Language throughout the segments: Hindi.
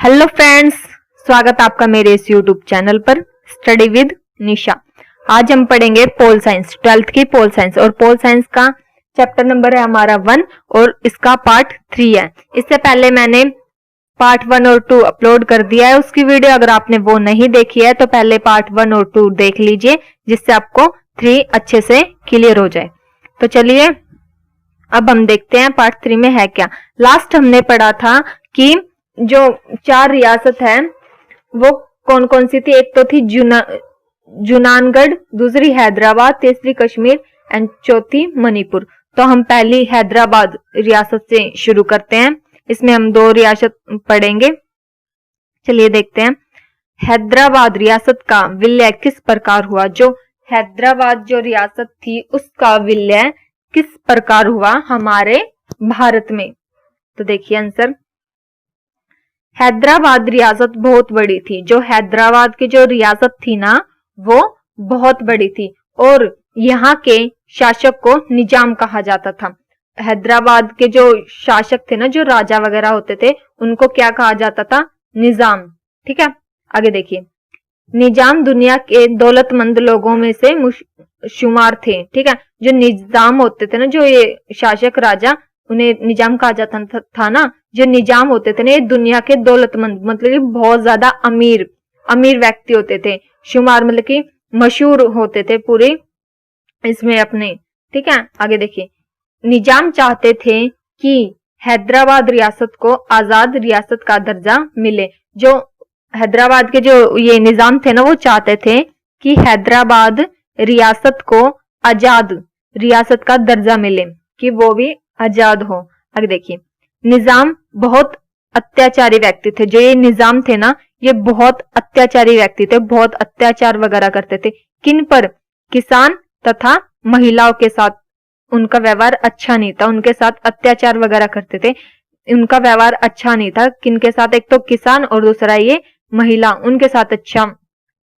हेलो फ्रेंड्स, स्वागत आपका मेरे इस यूट्यूब चैनल पर स्टडी विद निशा। आज हम पढ़ेंगे पोल साइंस, 12th की पोल साइंस। और पोल साइंस का चैप्टर नंबर है हमारा 1 और इसका पार्ट 3 है। इससे पहले मैंने पार्ट 1 और 2 अपलोड कर दिया है, उसकी वीडियो अगर आपने वो नहीं देखी है तो पहले पार्ट 1 और 2 देख लीजिए, जिससे आपको 3 अच्छे से क्लियर हो जाए। तो चलिए अब हम देखते हैं पार्ट 3 में है क्या। लास्ट हमने पढ़ा था कि जो 4 रियासत है वो कौन कौन सी थी। एक तो थी जूनानगढ़, दूसरी हैदराबाद, तीसरी कश्मीर एंड चौथी मणिपुर। तो हम पहली हैदराबाद रियासत से शुरू करते हैं। इसमें हम 2 रियासत पढ़ेंगे। चलिए देखते हैं हैदराबाद रियासत का विलय किस प्रकार हुआ। जो हैदराबाद जो रियासत थी उसका विलय किस प्रकार हुआ हमारे भारत में। तो देखिए आंसर, हैदराबाद रियासत बहुत बड़ी थी। जो हैदराबाद की जो रियासत थी ना वो बहुत बड़ी थी और यहाँ के शासक को निजाम कहा जाता था। हैदराबाद के जो शासक थे ना, जो राजा वगैरह होते थे, उनको क्या कहा जाता था? निजाम। ठीक है, आगे देखिए। निजाम दुनिया के दौलतमंद लोगों में से शुमार थे। ठीक है, जो निजाम होते थे ना, जो ये शासक राजा, उन्हें निजाम कहा जाता था ना। जो निजाम होते थे ना, ये दुनिया के दौलतमंद मतलब कि बहुत ज्यादा अमीर व्यक्ति होते थे। शुमार मतलब कि मशहूर होते थे पूरे इसमें अपने। ठीक है, आगे देखिए। निजाम चाहते थे कि हैदराबाद रियासत को आजाद रियासत का दर्जा मिले। जो हैदराबाद के जो ये निजाम थे ना, वो चाहते थे कि हैदराबाद रियासत को आजाद रियासत का दर्जा मिले, कि वो भी आजाद हो। आगे देखिए। निजाम बहुत अत्याचारी व्यक्ति थे। जो ये निजाम थे ना, ये बहुत अत्याचारी व्यक्ति थे, बहुत अत्याचार वगैरह करते थे। किन पर? किसान तथा महिलाओं के साथ उनका व्यवहार अच्छा नहीं था। उनके साथ अत्याचार वगैरह करते थे, उनका व्यवहार अच्छा नहीं था। किनके साथ? एक तो किसान और दूसरा ये महिला, उनके साथ अच्छा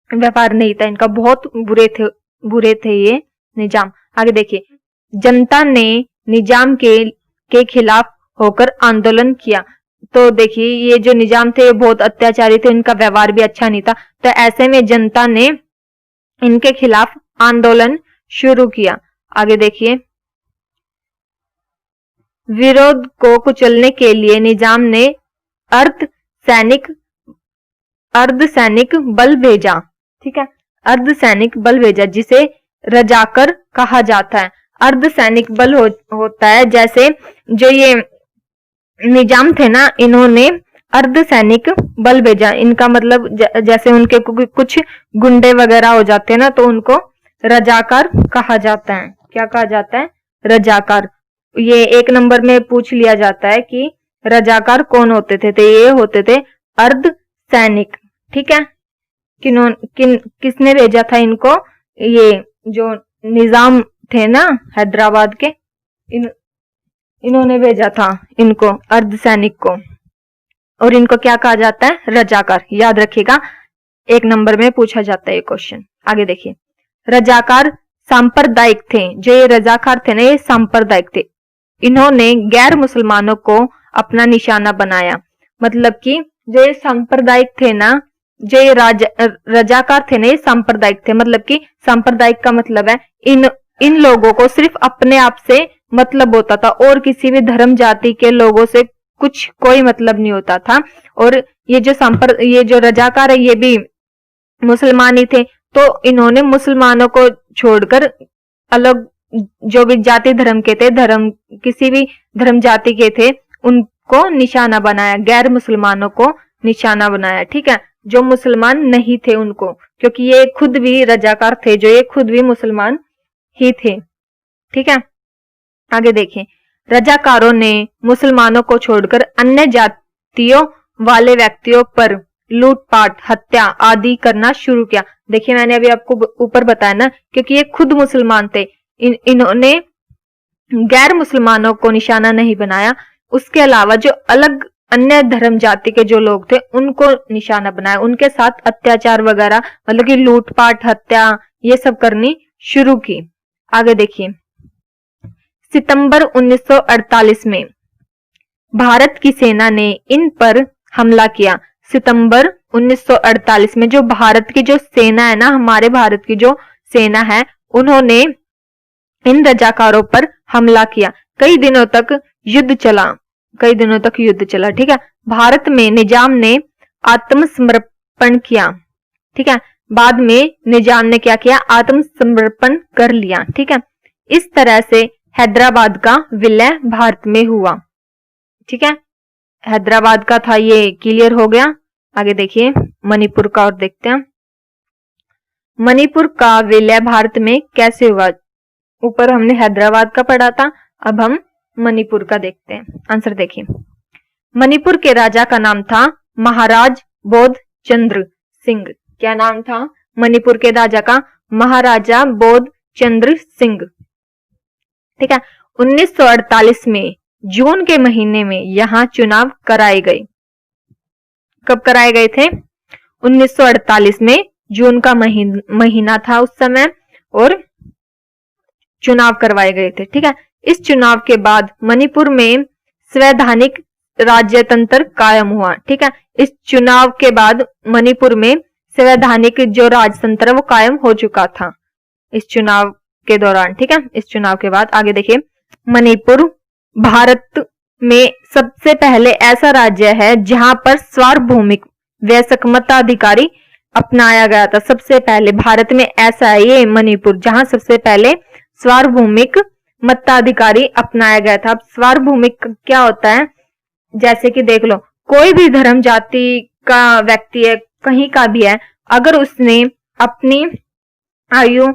व्यवहार नहीं था इनका। बहुत बुरे थे ये निजाम। आगे देखिए। जनता ने निजाम के खिलाफ होकर आंदोलन किया। तो देखिए, ये जो निजाम थे बहुत अत्याचारी थे, इनका व्यवहार भी अच्छा नहीं था। तो ऐसे में जनता ने इनके खिलाफ आंदोलन शुरू किया। आगे देखिए। विरोध को कुचलने के लिए निजाम ने अर्धसैनिक बल भेजा। ठीक है, अर्धसैनिक बल भेजा, जिसे रजाकर कहा जाता है। अर्धसैनिक बल होता है, जैसे जो ये निजाम थे ना, इन्होंने अर्धसैनिक बल भेजा। इनका मतलब जैसे उनके कुछ गुंडे वगैरह हो जाते हैं ना, तो उनको रजाकार कहा जाता है। क्या कहा जाता है? रजाकार। ये 1 नंबर में पूछ लिया जाता है कि रजाकार कौन होते थे। तो ये होते थे अर्धसैनिक। ठीक है, किसने भेजा था इनको? ये जो निजाम थे ना हैदराबाद के, इन्होंने भेजा था इनको, अर्धसैनिक को। और इनको क्या कहा जाता है? रजाकार। याद रखिएगा, 1 नंबर में पूछा जाता है ये क्वेश्चन। आगे देखिए। रजाकार सांप्रदायिक थे। जो ये रजाकार थे ना, ये सांप्रदायिक थे। इन्होंने गैर मुसलमानों को अपना निशाना बनाया। मतलब कि जो ये सांप्रदायिक थे ना, जो ये रजाकार थे ना, ये सांप्रदायिक थे। मतलब कि सांप्रदायिक का मतलब है इन लोगों को सिर्फ अपने आप से मतलब होता था, और किसी भी धर्म जाति के लोगों से कुछ कोई मतलब नहीं होता था। और ये जो रजाकार है, ये भी मुसलमान ही थे। तो इन्होंने मुसलमानों को छोड़कर अलग जो भी जाति धर्म के थे, किसी भी धर्म जाति के थे, उनको निशाना बनाया। गैर मुसलमानों को निशाना बनाया। ठीक है, जो मुसलमान नहीं थे उनको, क्योंकि ये खुद भी रजाकार थे, जो ये खुद भी मुसलमान ही थे। ठीक है, आगे देखें। रजाकारों ने मुसलमानों को छोड़कर अन्य जातियों वाले व्यक्तियों पर लूटपाट, हत्या आदि करना शुरू किया। देखिए, मैंने अभी आपको ऊपर बताया ना, क्योंकि ये खुद मुसलमान थे, इन्होंने गैर मुसलमानों को निशाना नहीं बनाया। उसके अलावा जो अलग अन्य धर्म जाति के जो लोग थे, उनको निशाना बनाया। उनके साथ अत्याचार वगैरह, मतलब कि लूटपाट, हत्या, ये सब करनी शुरू की। आगे देखिए। सितंबर 1948 में भारत की सेना ने इन पर हमला किया। सितंबर 1948 में जो भारत की जो सेना है ना, हमारे भारत की जो सेना है, उन्होंने इन रजाकारों पर हमला किया। कई दिनों तक युद्ध चला, ठीक है। भारत में निजाम ने आत्मसमर्पण किया, ठीक है। बाद में निजाम ने क्या किया, आत्मसमर्पण कर लिया, ठीक है। इस तरह से हैदराबाद का विलय भारत में हुआ, ठीक है। हैदराबाद का था ये क्लियर हो गया। आगे देखिए मणिपुर का और देखते हैं। मणिपुर का विलय भारत में कैसे हुआ? ऊपर हमने हैदराबाद का पढ़ा था, अब हम मणिपुर का देखते हैं। आंसर देखिए, मणिपुर के राजा का नाम था महाराज बोध चंद्र सिंह। क्या नाम था मणिपुर के राजा का? महाराजा बोध चंद्र सिंह, ठीक है। 1948 में जून के महीने में यहां चुनाव कराए गए। कब कराए गए थे? 1948 में जून का महीना था उस समय, और चुनाव करवाए गए थे, ठीक है। इस चुनाव के बाद मणिपुर में संवैधानिक राज्यतंत्र कायम हुआ, ठीक है। इस चुनाव के बाद मणिपुर में संवैधानिक जो राजतंत्र वो कायम हो चुका था इस चुनाव के दौरान, ठीक है। इस चुनाव के बाद आगे देखिए, मणिपुर भारत में सबसे पहले ऐसा राज्य है जहां पर सार्वभौमिक वयस्क मताधिकारी अपनाया गया था। सबसे पहले भारत में ऐसा है ये मणिपुर, जहां सबसे पहले सार्वभौमिक मताधिकारी अपनाया गया था। अब सार्वभौमिक क्या होता है? जैसे कि देख लो, कोई भी धर्म जाति का व्यक्ति है, कहीं का भी है, अगर उसने अपनी आयु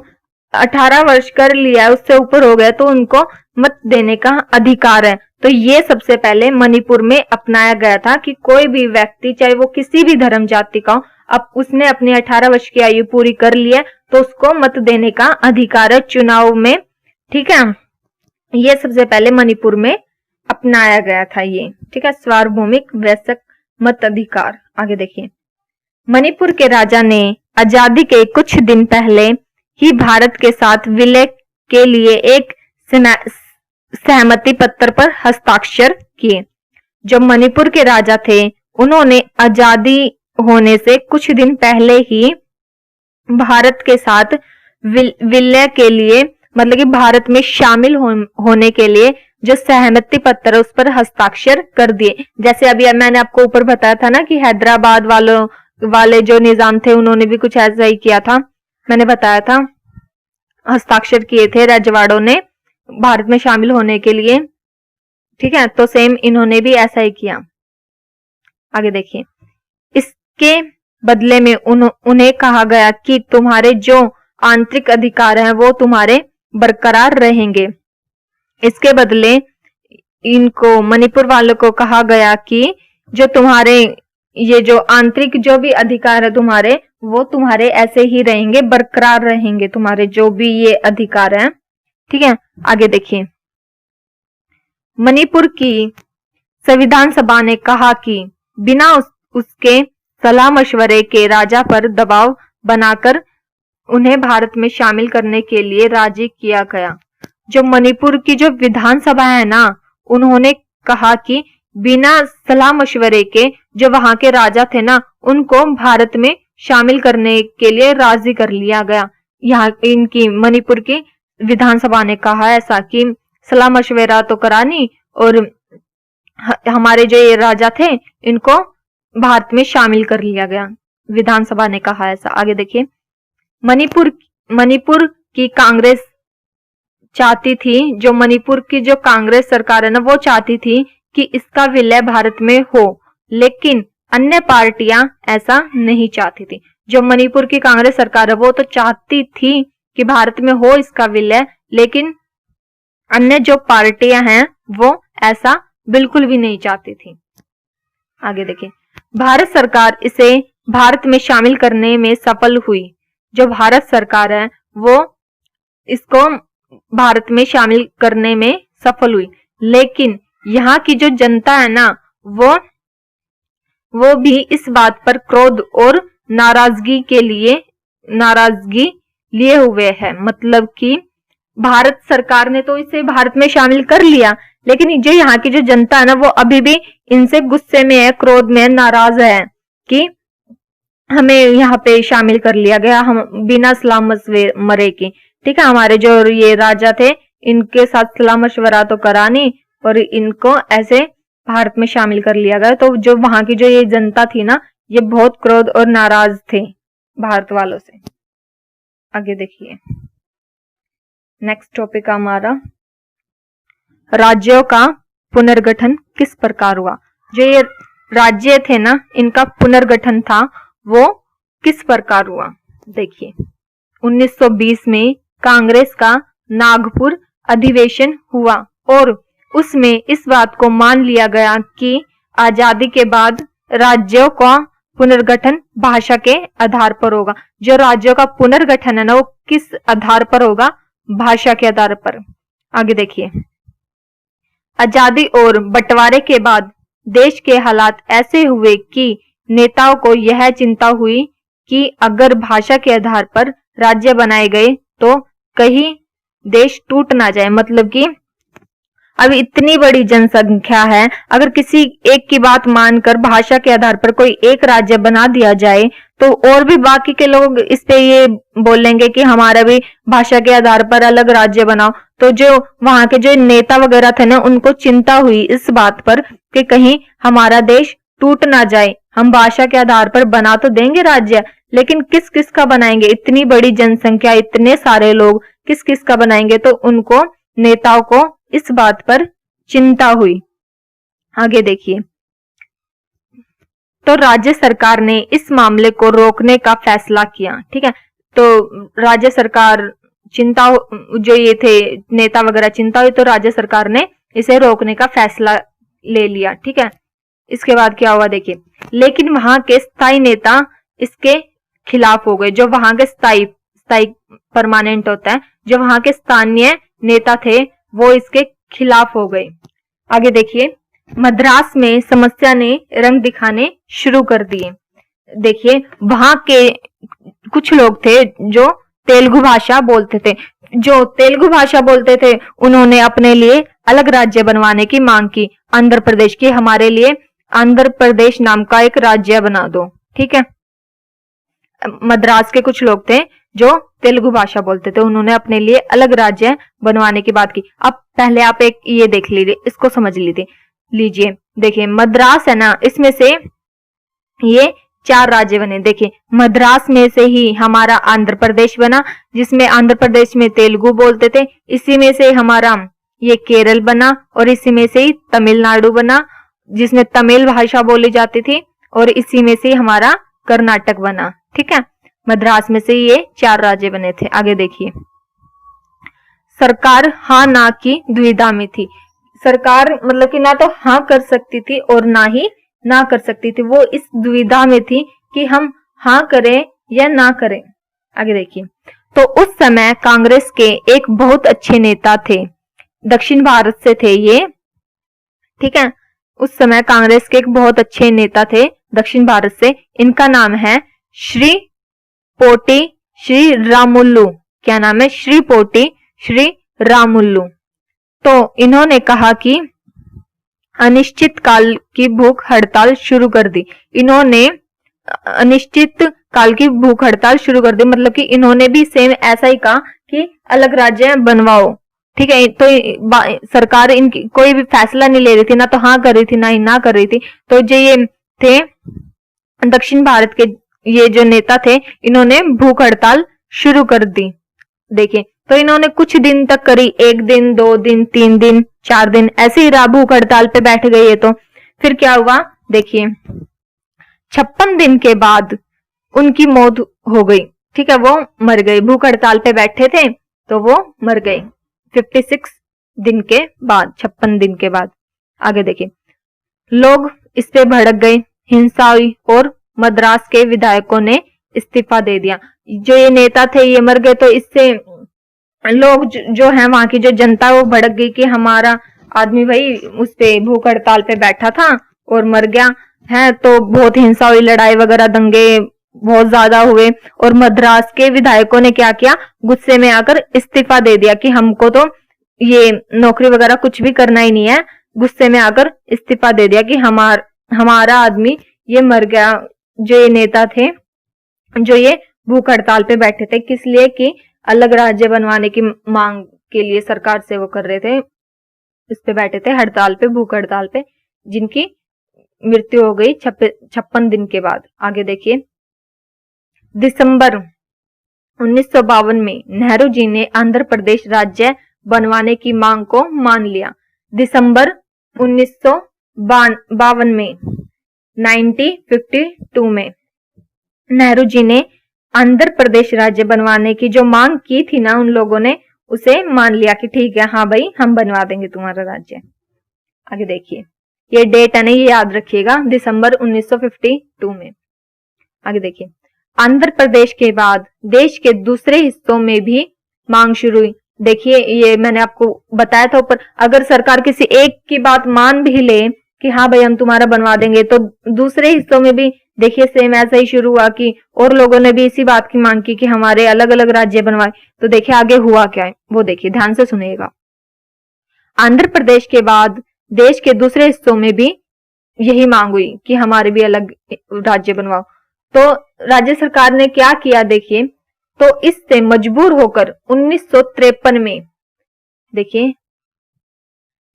18 वर्ष कर लिया है, उससे ऊपर हो गया, तो उनको मत देने का अधिकार है। तो ये सबसे पहले मणिपुर में अपनाया गया था कि कोई भी व्यक्ति, चाहे वो किसी भी धर्म जाति का हो, अब उसने अपनी 18 वर्ष की आयु पूरी कर ली है तो उसको मत देने का अधिकार है चुनाव में, ठीक है। ये सबसे पहले मणिपुर में अपनाया गया था ये, ठीक है, सार्वभौमिक वयस्क मताधिकार। आगे देखिए, मणिपुर के राजा ने आजादी के कुछ दिन पहले ही भारत के साथ विलय के लिए एक सहमति पत्र पर हस्ताक्षर किए। जो मणिपुर के राजा थे, उन्होंने आजादी होने से कुछ दिन पहले ही भारत के साथ विलय के लिए, मतलब कि भारत में शामिल होने के लिए जो सहमति पत्र है उस पर हस्ताक्षर कर दिए। जैसे अभी मैंने आपको ऊपर बताया था ना कि हैदराबाद वाले जो निजाम थे उन्होंने भी कुछ ऐसा ही किया था, मैंने बताया था, हस्ताक्षर किए थे रजवाड़ों ने भारत में शामिल होने के लिए, ठीक है। तो सेम इन्होंने भी ऐसा ही किया। आगे देखिए, इसके बदले में उन्हें कहा गया कि तुम्हारे जो आंतरिक अधिकार हैं वो तुम्हारे बरकरार रहेंगे। इसके बदले इनको, मणिपुर वालों को कहा गया कि जो तुम्हारे ये जो आंतरिक जो भी अधिकार है तुम्हारे, वो तुम्हारे ऐसे ही रहेंगे, बरकरार रहेंगे तुम्हारे जो भी ये अधिकार हैं, ठीक है। आगे देखिए, मणिपुर की संविधान सभा ने कहा कि बिना उसके सलाह मशवरे के राजा पर दबाव बनाकर उन्हें भारत में शामिल करने के लिए राजी किया गया। जो मणिपुर की जो विधानसभा है ना, उन्होंने कहा कि बिना सलाह मशवरे के जो वहां के राजा थे ना, उनको भारत में शामिल करने के लिए राजी कर लिया गया। यहाँ इनकी मणिपुर की विधानसभा ने कहा ऐसा कि सलाह मशवरा तो करा नहीं, और हमारे जो ये राजा थे इनको भारत में शामिल कर लिया गया। विधानसभा ने कहा ऐसा। आगे देखिए, मणिपुर की कांग्रेस चाहती थी, जो मणिपुर की जो कांग्रेस सरकार है ना, वो चाहती थी कि इसका विलय भारत में हो, लेकिन अन्य पार्टियां ऐसा नहीं चाहती थी। जो मणिपुर की कांग्रेस सरकार है वो तो चाहती थी कि भारत में हो इसका विलय, लेकिन अन्य जो पार्टियां हैं वो ऐसा बिल्कुल भी नहीं चाहती थी। आगे देखिए, भारत सरकार इसे भारत में शामिल करने में सफल हुई। जो भारत सरकार है वो इसको भारत में शामिल करने में सफल हुई, लेकिन यहाँ की जो जनता है ना, वो भी इस बात पर क्रोध और नाराजगी लिए हुए है। मतलब कि भारत सरकार ने तो इसे भारत में शामिल कर लिया, लेकिन जो यहाँ की जो जनता है ना, वो अभी भी इनसे गुस्से में है, क्रोध में है, नाराज है कि हमें यहाँ पे शामिल कर लिया गया, हम बिना सलाह मशवरे के। ठीक है, हमारे जो ये राजा थे इनके साथ सलाह मशवरा तो करा नहीं और इनको ऐसे भारत में शामिल कर लिया गया। तो जो वहां की जो ये जनता थी ना, ये बहुत क्रोध और नाराज थे भारत वालों से। आगे देखिए, नेक्स्ट टॉपिक हमारा राज्यों का पुनर्गठन किस प्रकार हुआ। जो ये राज्य थे ना, इनका पुनर्गठन था वो किस प्रकार हुआ। देखिए, 1920 में कांग्रेस का नागपुर अधिवेशन हुआ और उसमें इस बात को मान लिया गया कि आजादी के बाद राज्यों का पुनर्गठन भाषा के आधार पर होगा। जो राज्यों का पुनर्गठन है ना, वो किस आधार पर होगा, भाषा के आधार पर। आगे देखिए, आजादी और बंटवारे के बाद देश के हालात ऐसे हुए कि नेताओं को यह चिंता हुई कि अगर भाषा के आधार पर राज्य बनाए गए तो कहीं देश टूट ना जाए। मतलब कि अब इतनी बड़ी जनसंख्या है, अगर किसी एक की बात मानकर भाषा के आधार पर कोई एक राज्य बना दिया जाए तो और भी बाकी के लोग इस पे ये बोलेंगे कि हमारा भी भाषा के आधार पर अलग राज्य बनाओ। तो जो वहां के जो नेता वगैरह थे ना, उनको चिंता हुई इस बात पर कि कहीं हमारा देश टूट ना जाए। हम भाषा के आधार पर बना तो देंगे राज्य, लेकिन किस किस का बनाएंगे, इतनी बड़ी जनसंख्या, इतने सारे लोग, किस किस का बनाएंगे। तो उनको नेताओं को इस बात पर चिंता हुई। आगे देखिए, तो राज्य सरकार ने इस मामले को रोकने का फैसला किया। ठीक है, तो राज्य सरकार चिंता, जो ये थे नेता वगैरह चिंता हुई तो राज्य सरकार ने इसे रोकने का फैसला ले लिया। ठीक है, इसके बाद क्या हुआ देखिए, लेकिन वहां के स्थायी नेता इसके खिलाफ हो गए। जो वहां के स्थायी परमानेंट होता है, जो वहां के स्थानीय नेता थे वो इसके खिलाफ हो गए। आगे देखिए, मद्रास में समस्या ने रंग दिखाने शुरू कर दिए। देखिए, वहां के कुछ लोग थे जो तेलुगु भाषा बोलते थे। जो तेलुगु भाषा बोलते थे उन्होंने अपने लिए अलग राज्य बनवाने की मांग की, आंध्र प्रदेश की। हमारे लिए आंध्र प्रदेश नाम का एक राज्य बना दो। ठीक है, मद्रास के कुछ लोग थे जो तेलुगु भाषा बोलते थे, उन्होंने अपने लिए अलग राज्य बनवाने की बात की। अब पहले आप एक ये देख लीजिए, इसको समझ लीजिए। देखिए, मद्रास है ना, इसमें से ये 4 राज्य बने। देखिए, मद्रास में से ही हमारा आंध्र प्रदेश बना, जिसमें आंध्र प्रदेश में तेलुगु बोलते थे। इसी में से हमारा ये केरल बना और इसी में से ही तमिलनाडु बना, जिसमें तमिल भाषा बोली जाती थी। और इसी में से हमारा कर्नाटक बना। ठीक है, मद्रास में से ये 4 राज्य बने थे। आगे देखिए, सरकार हाँ ना की दुविधा में थी। सरकार मतलब कि ना तो हाँ कर सकती थी और ना ही ना कर सकती थी, वो इस दुविधा में थी कि हम हाँ करें या ना करें। आगे देखिए, तो उस समय कांग्रेस के एक बहुत अच्छे नेता थे, दक्षिण भारत से थे ये। ठीक है, उस समय कांग्रेस के एक बहुत अच्छे नेता थे दक्षिण भारत से, इनका नाम है श्री पोटी श्री रामुल्लू। क्या नाम है? श्री पोटी श्री रामुल्लू। तो इन्होंने कहा कि अनिश्चित काल की भूख हड़ताल शुरू कर दी। इन्होंने अनिश्चित काल की भूख हड़ताल शुरू कर दी, मतलब कि इन्होंने भी सेम ऐसा ही कहा कि अलग राज्य बनवाओ। ठीक है, तो सरकार इनकी कोई भी फैसला नहीं ले रही थी, ना तो हाँ कर रही थी ना ही ना कर रही थी। तो जो ये थे दक्षिण भारत के ये जो नेता थे, इन्होंने भूख हड़ताल शुरू कर दी। देखिए, तो इन्होंने कुछ दिन तक करी, 1 दिन 2 दिन 3 दिन 4 दिन ऐसे ही भूख हड़ताल पे बैठ गए ये। तो फिर क्या हुआ देखिए, 56 दिन के बाद उनकी मौत हो गई। ठीक है, वो मर गए। भूख हड़ताल पे बैठे थे तो वो मर गए 56 दिन के बाद, 56 दिन के बाद। आगे देखिए, लोग इस पे भड़क गए, हिंसा हुई और मद्रास के विधायकों ने इस्तीफा दे दिया। जो ये नेता थे ये मर गए, तो इससे लोग जो है वहां की जो जनता वो भड़क गई कि हमारा आदमी भाई उस पे भूख हड़ताल पे बैठा था और मर गया है। तो बहुत हिंसा हुई, लड़ाई वगैरह, दंगे बहुत ज्यादा हुए और मद्रास के विधायकों ने क्या किया, गुस्से में आकर इस्तीफा दे दिया कि हमको तो ये नौकरी वगैरह कुछ भी करना ही नहीं है। गुस्से में आकर इस्तीफा दे दिया कि हमारा आदमी ये मर गया, जो ये नेता थे, जो ये भूख हड़ताल पे बैठे थे, किस लिए कि अलग राज्य बनवाने की मांग के लिए सरकार से वो कर रहे थे, इस पे बैठे थे हड़ताल पे, भूख हड़ताल पे, जिनकी मृत्यु हो गई 56 दिन के बाद। आगे देखिए, दिसंबर 1952 में नेहरू जी ने आंध्र प्रदेश राज्य बनवाने की मांग को मान लिया। दिसंबर 1952 में 1952 में नेहरू जी ने आंध्र प्रदेश राज्य बनवाने की जो मांग की थी ना, उन लोगों ने उसे मान लिया कि ठीक है, हाँ भाई हम बनवा देंगे तुम्हारा राज्य। आगे देखिए, ये डेट है ना, ये याद रखिएगा, दिसंबर 1952 में। आगे देखिए, आंध्र प्रदेश के बाद देश के दूसरे हिस्सों में भी मांग शुरू हुई। देखिए, ये मैंने आपको बताया था ऊपर, अगर सरकार किसी एक की बात मान भी ले कि हाँ भाई हम तुम्हारा बनवा देंगे, तो दूसरे हिस्सों में भी देखिए सेम ऐसा ही शुरू हुआ कि और लोगों ने भी इसी बात की मांग की कि हमारे अलग अलग राज्य बनवाए। तो देखिए आगे हुआ क्या है, वो देखिए, ध्यान से सुनिएगा। आंध्र प्रदेश के बाद देश के दूसरे हिस्सों में भी यही मांग हुई कि हमारे भी अलग राज्य बनवाओ। तो राज्य सरकार ने क्या किया देखिए, तो इससे मजबूर होकर 1953 में, देखिए,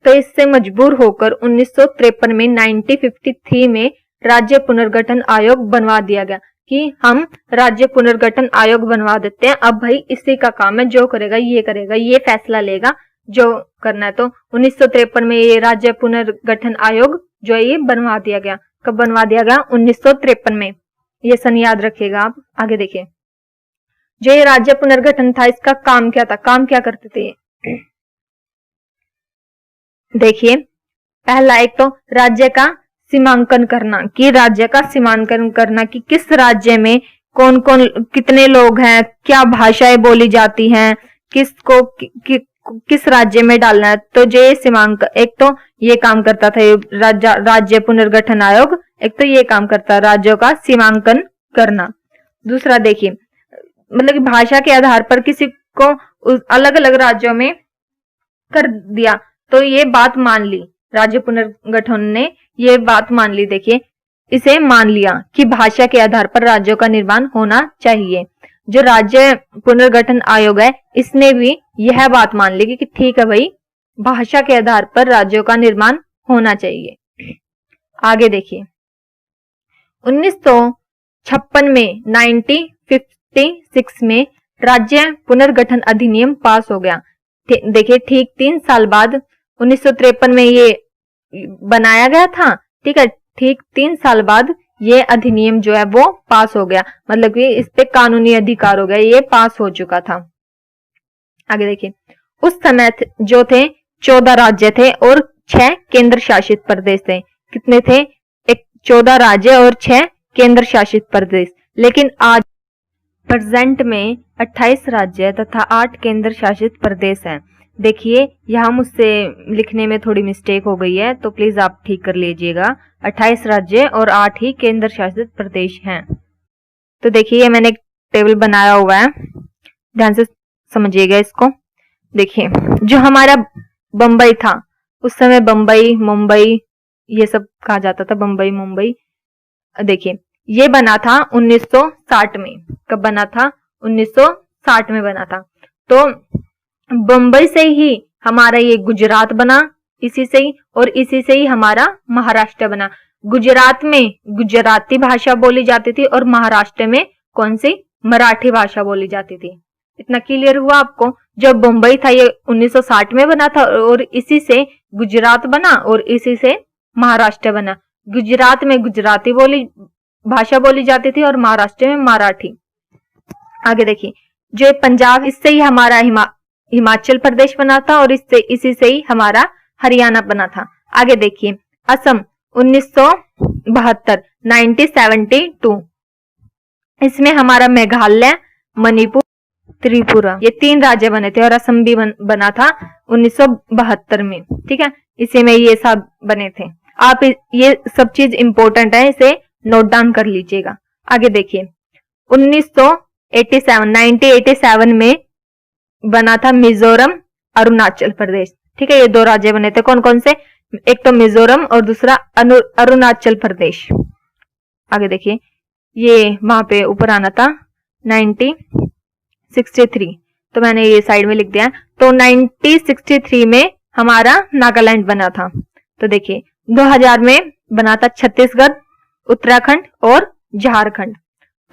तो इससे मजबूर होकर 1953 में 1953 में राज्य पुनर्गठन आयोग बनवा दिया गया कि हम राज्य पुनर्गठन आयोग बनवा देते हैं। अब भाई इसी का काम है, जो करेगा, ये फैसला लेगा जो करना है। तो 1953 में ये राज्य पुनर्गठन आयोग जो है ये बनवा दिया गया। कब बनवा दिया गया? 1953 में। ये सन याद रखिएगा आप। आगे देखिए, जो ये राज्य पुनर्गठन था, इसका काम क्या था, काम क्या करते थे? देखिए, पहला एक तो राज्य का सीमांकन करना, कि राज्य का सीमांकन करना कि किस राज्य में कौन कौन कितने लोग हैं, क्या भाषाएं बोली जाती हैं, किसको किस राज्य में डालना है। तो जो सीमांक, एक तो ये काम करता था राज्य पुनर्गठन आयोग, एक तो ये काम करता राज्यों का सीमांकन करना। दूसरा देखिए, मतलब कि भाषा के आधार पर किसी को अलग अलग राज्यों में कर दिया, तो ये बात मान ली, राज्य पुनर्गठन ने ये बात मान ली। देखिए, इसे मान लिया कि भाषा के आधार पर राज्यों का निर्माण होना चाहिए। जो राज्य पुनर्गठन आयोग है, इसने भी यह बात मान ली कि ठीक है भाई, भाषा के आधार पर राज्यों का निर्माण होना चाहिए। आगे देखिए, 1956 में 1956 में राज्य पुनर्गठन अधिनियम पास हो गया। देखिए, ठीक 3 साल बाद 1953 में ये बनाया गया था, ठीक है, ठीक 3 साल बाद ये अधिनियम जो है वो पास हो गया, मतलब कि इस पे कानूनी अधिकार हो गया, ये पास हो चुका था। आगे देखिए, उस समय जो थे 14 राज्य थे और 6 केंद्र शासित प्रदेश थे। कितने थे? 14 राज्य और 6 केंद्र शासित प्रदेश। लेकिन आज प्रेजेंट में 28 राज्य तथा 8 केंद्र शासित प्रदेश हैं। देखिए, यहाँ मुझसे लिखने में थोड़ी मिस्टेक हो गई है, तो प्लीज आप ठीक कर लीजिएगा। 28 राज्य और 8 ही केंद्र शासित प्रदेश हैं। तो देखिए, ये मैंने एक टेबल बनाया हुआ है, ध्यान से समझिएगा इसको। देखिए, जो हमारा बंबई था, उस समय बंबई, मुंबई, ये सब कहा जाता था, बंबई, मुंबई। देखिए, ये बना था 1960 में। कब बना था? 1960 में बना था। तो बंबई से ही हमारा ये गुजरात बना, इसी से ही, और इसी से ही हमारा महाराष्ट्र बना। गुजरात में गुजराती भाषा बोली जाती थी और महाराष्ट्र में कौन सी? मराठी भाषा बोली जाती थी। इतना क्लियर हुआ आपको? जब बंबई था ये 1960 में बना था और इसी से गुजरात बना और इसी से महाराष्ट्र बना। गुजरात में गुजराती भाषा बोली जाती थी और महाराष्ट्र में मराठी। आगे देखिए, जो पंजाब, इससे ही हमारा हिमाचल प्रदेश बना था और इसी से ही हमारा हरियाणा बना था। आगे देखिए, असम 1972, 1972, इसमें हमारा मेघालय, मणिपुर, त्रिपुरा, ये 3 राज्य बने थे और असम भी बना था 1972 में। ठीक है, इसी में ये सब बने थे। आप ये सब चीज इंपॉर्टेंट है, इसे नोट डाउन कर लीजिएगा। आगे देखिए, 1987 में बना था मिजोरम, अरुणाचल प्रदेश। ठीक है, ये 2 राज्य बने थे। कौन कौन से? एक तो मिजोरम और दूसरा अरुणाचल प्रदेश। आगे देखिए, ये वहां पे ऊपर आना था 1963, तो मैंने ये साइड में लिख दिया। तो 1963 में हमारा नागालैंड बना था। तो देखिए 2000 में बना था छत्तीसगढ़, उत्तराखंड और झारखंड।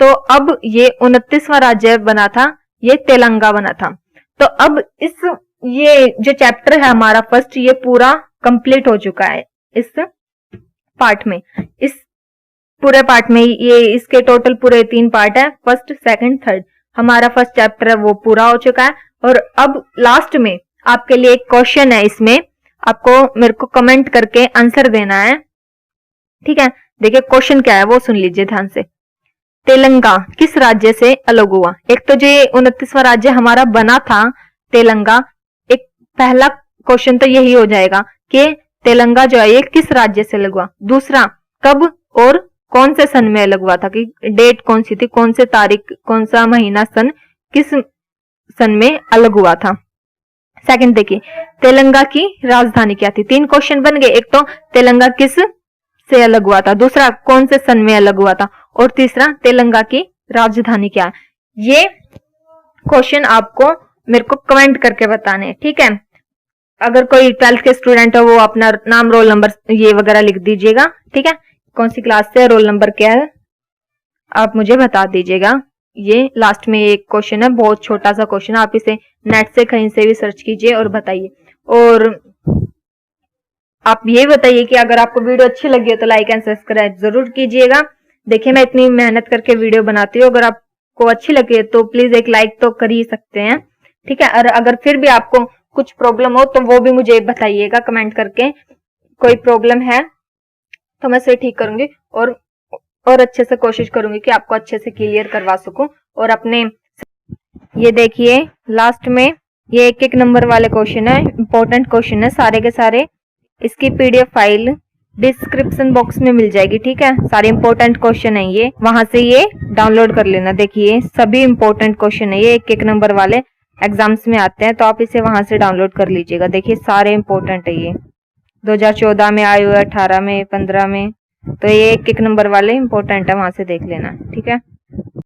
तो अब ये 29वां राज्य बना था, ये तेलंगाना बना था। तो अब ये जो चैप्टर है हमारा फर्स्ट, ये पूरा कंप्लीट हो चुका है इस पार्ट में। इस पूरे पार्ट में ये इसके टोटल पूरे 3 पार्ट है, फर्स्ट, सेकंड, थर्ड। हमारा फर्स्ट चैप्टर है वो पूरा हो चुका है। और अब लास्ट में आपके लिए एक क्वेश्चन है, इसमें आपको मेरे को कमेंट करके आंसर देना है, ठीक है। देखिए क्वेश्चन क्या है वो सुन लीजिए ध्यान से। तेलंगाना किस राज्य से अलग हुआ? एक तो जो 29वां राज्य हमारा बना था तेलंगाना, एक पहला क्वेश्चन तो यही हो जाएगा कि तेलंगाना जो है ये किस राज्य से अलग हुआ। दूसरा, कब और कौन से सन में अलग हुआ था, कि डेट कौन सी थी, कौन से तारीख, कौन सा महीना, सन, किस सन में अलग हुआ था। सेकंड देखिए, तेलंगाना की राजधानी क्या थी। 3 क्वेश्चन बन गए। एक तो तेलंगाना किस से अलग हुआ था, दूसरा कौन से सन में अलग हुआ था, और तीसरा तेलंगाना की राजधानी क्या है। ये क्वेश्चन आपको मेरे को कमेंट करके बताने हैं, ठीक है। अगर कोई 12th के स्टूडेंट है वो अपना नाम, रोल नंबर ये वगैरह लिख दीजिएगा, ठीक है। कौन सी क्लास से, रोल नंबर क्या है, आप मुझे बता दीजिएगा। ये लास्ट में एक क्वेश्चन है, बहुत छोटा सा क्वेश्चन है, आप इसे नेट से कहीं से भी सर्च कीजिए और बताइए। और आप ये बताइए कि अगर आपको वीडियो अच्छी लगी हो तो लाइक एंड सब्सक्राइब जरूर कीजिएगा। देखिए मैं इतनी मेहनत करके वीडियो बनाती हूँ, अगर आपको अच्छी लगे तो प्लीज एक लाइक तो कर ही सकते हैं, ठीक है। और अगर फिर भी आपको कुछ प्रॉब्लम हो तो वो भी मुझे बताइएगा कमेंट करके। कोई प्रॉब्लम है तो मैं उसे ठीक करूंगी और अच्छे से कोशिश करूंगी कि आपको अच्छे से क्लियर करवा सकूं। और अपने ये देखिए लास्ट में ये एक नंबर वाले क्वेश्चन है, इंपॉर्टेंट क्वेश्चन है सारे के सारे। इसकी पीडीएफ फाइल डिस्क्रिप्शन बॉक्स में मिल जाएगी, ठीक है। सारे इंपॉर्टेंट क्वेश्चन है ये, वहां से ये डाउनलोड कर लेना। देखिए सभी इंपॉर्टेंट क्वेश्चन है ये, एक नंबर वाले एग्जाम्स में आते हैं, तो आप इसे वहां से डाउनलोड कर लीजिएगा। देखिए सारे इंपॉर्टेंट है ये, 2014 में आए हुए, 18 में, 15 में, तो ये एक नंबर वाले इंपॉर्टेंट है, वहां से देख लेना, ठीक है।